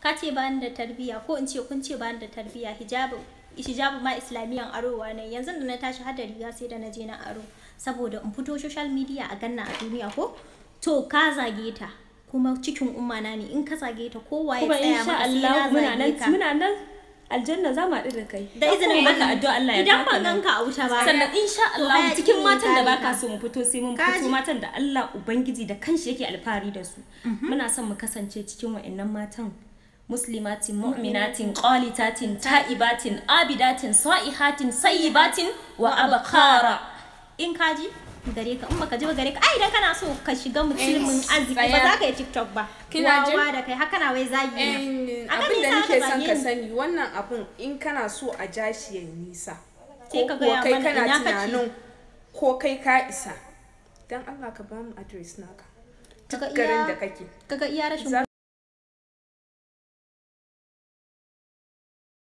ka ce ba ni da tarbiyya, ko in ce kun ce ba ni da tarbiyya. Hijabu ma islamiyan arowa ne, yanzu da na tashi har da riga sai da na je na aro saboda in fito social media a ganna a duniya ko. To ka zage ta kuma cikin umma na ne, in ka zage ta kowa ya tsaya maka sai na zage ka. Muna nan aljanna za mu haɗu da kai da izinin baka addu'a Allah ya idan ban ganka a wuta ba. Sannan insha Allah cikin matan da baka so mu fito sai mun fito, matan da Allah ubangiji da kanshi yake alfahari da su. Muna son mu kasance cikin wa'annan matan muslimatin mu'minatin qanitatin ta'ibatin abidatin sa'ihatin sayyibatin wa abkara. In kaji gare ka, in baka ji ba gare ka. Ai idan kana so ka shiga musulmin arziki ba za ka yi TikTok ba. Wawa da kai haka na wai zagi. Abin da nake son ka sani, wannan abin in kana so a ja shi ya nisa, ko kai kana tunanin ko kai ka isa, dan Allah ka ba mu address naka garin da kake. Kaga iya rashin